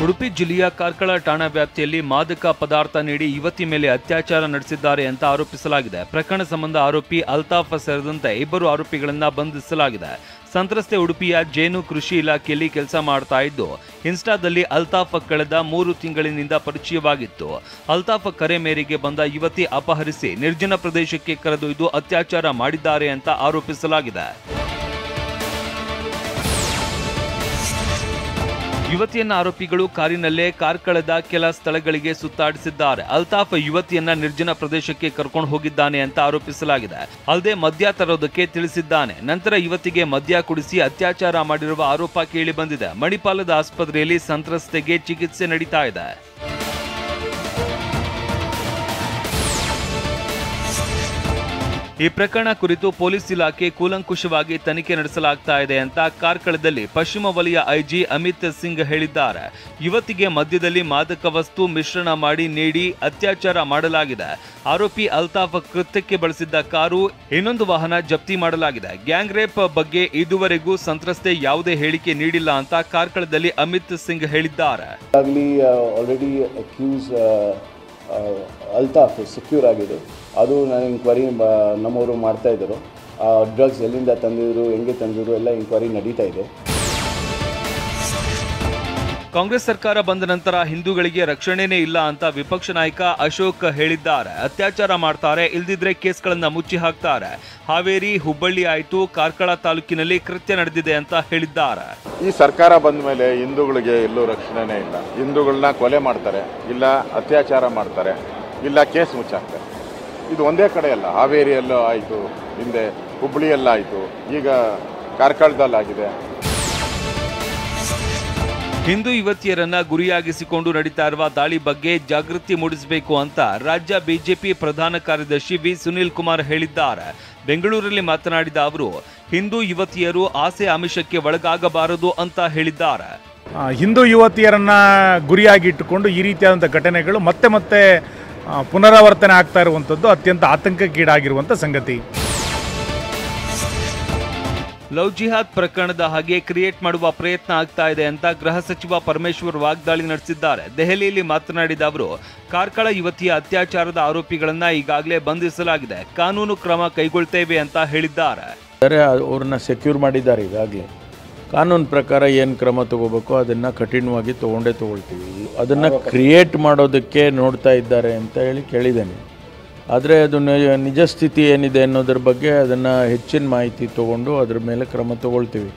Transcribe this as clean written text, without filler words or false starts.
ಉಡುಪಿ ಜಿಲ್ಲೆಯ ಕಾರ್ಕಳ ಠಾಣಾ ವ್ಯಾಪ್ತಿಯಲ್ಲಿ ಮಾದಕ ಪದಾರ್ಥ ನೀಡಿ ಯುವತಿ ಮೇಲೆ ಅತ್ಯಾಚಾರ ನಡೆಸಿದ್ದಾರೆ ಅಂತ ಆರೋಪಿಸಲಾಗಿದೆ. ಪ್ರಕರಣ ಸಂಬಂಧ ಆರೋಪಿ ಅಲ್ತಾಫ್ ಸೇರಿದಂತೆ ಇಬ್ಬರು ಆರೋಪಿಗಳನ್ನು ಬಂಧಿಸಲಾಗಿದೆ. ಸಂತ್ರಸ್ತೆ ಉಡುಪಿಯ ಜೇನು ಕೃಷಿ ಇಲಾಖೆಯಲ್ಲಿ ಕೆಲಸ ಮಾಡ್ತಾ ಇದ್ದು, ಇನ್ಸ್ಟಾದಲ್ಲಿ ಅಲ್ತಾಫ್ ಕಳೆದ 3 ತಿಂಗಳಿನಿಂದ ಪರಿಚಯವಾಗಿತ್ತು. ಅಲ್ತಾಫ್ ಕರೆ ಮೇರೆಗೆ ಬಂದ ಯುವತಿ ಅಪಹರಿಸಿ ನಿರ್ಜನ ಪ್ರದೇಶಕ್ಕೆ ಕರೆದೊಯ್ದು ಅತ್ಯಾಚಾರ ಮಾಡಿದ್ದಾರೆ ಅಂತ ಆರೋಪಿಸಲಾಗಿದೆ. ಯುವತಿಯನ್ನ ಆರೋಪಿಗಳು ಕಾರಿನಲ್ಲೇ ಕಾರ್ಕಳದ ಕೆಲ ಸ್ಥಳಗಳಿಗೆ ಸುತ್ತಾಡಿಸಿದ್ದಾರೆ. ಅಲ್ತಾಫ್ ಯುವತಿಯನ್ನ ನಿರ್ಜನ ಪ್ರದೇಶಕ್ಕೆ ಕರ್ಕೊಂಡು ಹೋಗಿದ್ದಾನೆ ಅಂತ ಆರೋಪಿಸಲಾಗಿದೆ. ಅಲ್ಲದೆ ಮದ್ಯ ತರೋದಕ್ಕೆ ತಿಳಿಸಿದ್ದಾನೆ. ನಂತರ ಯುವತಿಗೆ ಮದ್ಯ ಕುಡಿಸಿ ಅತ್ಯಾಚಾರ ಮಾಡಿರುವ ಆರೋಪ ಕೇಳಿ ಬಂದಿದೆ. ಮಣಿಪಾಲದ ಆಸ್ಪತ್ರೆಯಲ್ಲಿ ಸಂತ್ರಸ್ತೆಗೆ ಚಿಕಿತ್ಸೆ ನಡೀತಾ ಇದೆ. ಈ ಪ್ರಕರಣ ಕುರಿತು ಪೊಲೀಸ್ ಇಲಾಖೆ ಕೂಲಂಕುಷವಾಗಿ ತನಿಖೆ ನಡೆಸಲಾಗ್ತಾ ಇದೆ ಅಂತ ಕಾರ್ಕಳದಲ್ಲಿ ಪಶ್ಚಿಮ ವಲಯ ಐಜಿ ಅಮಿತ್ ಸಿಂಗ್ ಹೇಳಿದ್ದಾರೆ. ಯುವತಿಗೆ ಮದ್ಯದಲ್ಲಿ ಮಾದಕ ವಸ್ತು ಮಿಶ್ರಣ ಮಾಡಿ ನೀಡಿ ಅತ್ಯಾಚಾರ ಮಾಡಲಾಗಿದೆ. ಆರೋಪಿ ಅಲ್ತಾಫ್ ಕೃತ್ಯಕ್ಕೆ ಬಳಸಿದ್ದ ಕಾರು, ಇನ್ನೊಂದು ವಾಹನ ಜಪ್ತಿ ಮಾಡಲಾಗಿದೆ. ಗ್ಯಾಂಗ್ ರೇಪ್ ಬಗ್ಗೆ ಇದುವರೆಗೂ ಸಂತ್ರಸ್ತೆ ಯಾವುದೇ ಹೇಳಿಕೆ ನೀಡಿಲ್ಲ ಅಂತ ಕಾರ್ಕಳದಲ್ಲಿ ಅಮಿತ್ ಸಿಂಗ್ ಹೇಳಿದ್ದಾರೆ. ಅಲ್ತಾಫ್ ಸೆಕ್ಯೂರ್ ಆಗಿದೆ. ಅದು ನಾನು ಇನ್ಕ್ವೈರಿ ನಮ್ಮವರು ಮಾಡ್ತಾ ಇದ್ದರು. ಡ್ರಗ್ಸ್ ಎಲ್ಲಿಂದ ತಂದಿದ್ರು, ಹೆಂಗೆ ತಂದಿದ್ರು ಎಲ್ಲ ಇನ್ಕ್ವೈರಿ ನಡೀತಾ ಇದೆ. ಕಾಂಗ್ರೆಸ್ ಸರ್ಕಾರ ಬಂದ ನಂತರ ಹಿಂದೂಗಳಿಗೆ ರಕ್ಷಣೆನೇ ಇಲ್ಲ ಅಂತ ವಿಪಕ್ಷ ನಾಯಕ ಅಶೋಕ್ ಹೇಳಿದ್ದಾರೆ. ಅತ್ಯಾಚಾರ ಮಾಡ್ತಾರೆ, ಇಲ್ದಿದ್ರೆ ಕೇಸ್ಗಳನ್ನ ಮುಚ್ಚಿ ಹಾಕ್ತಾರೆ. ಹಾವೇರಿ, ಹುಬ್ಬಳ್ಳಿ ಆಯ್ತು, ಕಾರ್ಕಳ ತಾಲೂಕಿನಲ್ಲಿ ಕೃತ್ಯ ನಡೆದಿದೆ ಅಂತ ಹೇಳಿದ್ದಾರೆ. ಈ ಸರ್ಕಾರ ಬಂದ ಮೇಲೆ ಹಿಂದೂಗಳಿಗೆ ಎಲ್ಲೂ ರಕ್ಷಣೆನೇ ಇಲ್ಲ. ಹಿಂದೂಗಳನ್ನ ಕೊಲೆ ಮಾಡ್ತಾರೆ, ಇಲ್ಲ ಅತ್ಯಾಚಾರ ಮಾಡ್ತಾರೆ, ಇಲ್ಲ ಕೇಸ್ ಮುಚ್ಚಾಕ್ತಾರೆ. ಇದು ಒಂದೇ ಕಡೆ ಅಲ್ಲ, ಹಾವೇರಿಯಲ್ಲೂ ಆಯಿತು, ಹಿಂದೆ ಹುಬ್ಬಳ್ಳಿಯಲ್ಲ ಆಯಿತು, ಈಗ ಕಾರ್ಕಳದಲ್ಲಾಗಿದೆ. ಹಿಂದೂ ಯುವತಿಯರನ್ನ ಗುರಿಯಾಗಿಸಿಕೊಂಡು ನಡೀತಾ ಇರುವ ದಾಳಿ ಬಗ್ಗೆ ಜಾಗೃತಿ ಮೂಡಿಸಬೇಕು ಅಂತ ರಾಜ್ಯ ಬಿಜೆಪಿ ಪ್ರಧಾನ ಕಾರ್ಯದರ್ಶಿ ವಿ ಸುನೀಲ್ ಕುಮಾರ್ ಹೇಳಿದ್ದಾರೆ. ಬೆಂಗಳೂರಲ್ಲಿ ಮಾತನಾಡಿದ ಅವರು, ಹಿಂದೂ ಯುವತಿಯರು ಆಸೆ ಆಮಿಷಕ್ಕೆ ಒಳಗಾಗಬಾರದು ಅಂತ ಹೇಳಿದ್ದಾರೆ. ಹಿಂದೂ ಯುವತಿಯರನ್ನ ಗುರಿಯಾಗಿಟ್ಟುಕೊಂಡು ಈ ರೀತಿಯಾದಂಥ ಘಟನೆಗಳು ಮತ್ತೆ ಪುನರಾವರ್ತನೆ ಆಗ್ತಾ ಇರುವಂಥದ್ದು ಅತ್ಯಂತ ಆತಂಕಕ್ಕೀಡಾಗಿರುವಂಥ ಸಂಗತಿ. ಲವ್ ಜಿಹಾದ್ ಪ್ರಕರಣದ ಹಾಗೆ ಕ್ರಿಯೇಟ್ ಮಾಡುವ ಪ್ರಯತ್ನ ಆಗ್ತಾ ಇದೆ ಅಂತ ಗೃಹ ಸಚಿವ ಪರಮೇಶ್ವರ್ ವಾಗ್ದಾಳಿ ನಡೆಸಿದ್ದಾರೆ. ದೆಹಲಿಯಲ್ಲಿ ಮಾತನಾಡಿದ ಅವರು, ಕಾರ್ಕಳ ಯುವತಿಯ ಅತ್ಯಾಚಾರದ ಆರೋಪಿಗಳನ್ನ ಈಗಾಗಲೇ ಬಂಧಿಸಲಾಗಿದೆ, ಕಾನೂನು ಕ್ರಮ ಕೈಗೊಳ್ತೇವೆ ಅಂತ ಹೇಳಿದ್ದಾರೆ. ಅವ್ರನ್ನ ಸೆಕ್ಯೂರ್ ಮಾಡಿದ್ದಾರೆ. ಈಗಾಗಲೇ ಕಾನೂನು ಪ್ರಕಾರ ಏನು ಕ್ರಮ ತಗೋಬೇಕು ಅದನ್ನು ಕಠಿಣವಾಗಿ ತಗೊಳ್ತೀವಿ. ಅದನ್ನು ಕ್ರಿಯೇಟ್ ಮಾಡೋದಕ್ಕೆ ನೋಡ್ತಾ ಇದ್ದಾರೆ ಅಂತ ಹೇಳಿ ಕೇಳಿದ್ದೇನೆ. ಆದರೆ ಅದು ನಿಜ ಸ್ಥಿತಿ ಏನಿದೆ ಅನ್ನೋದ್ರ ಬಗ್ಗೆ ಅದನ್ನು ಹೆಚ್ಚಿನ ಮಾಹಿತಿ ತೊಗೊಂಡು ಅದ್ರ ಮೇಲೆ ಕ್ರಮ ತಗೊಳ್ತೀವಿ.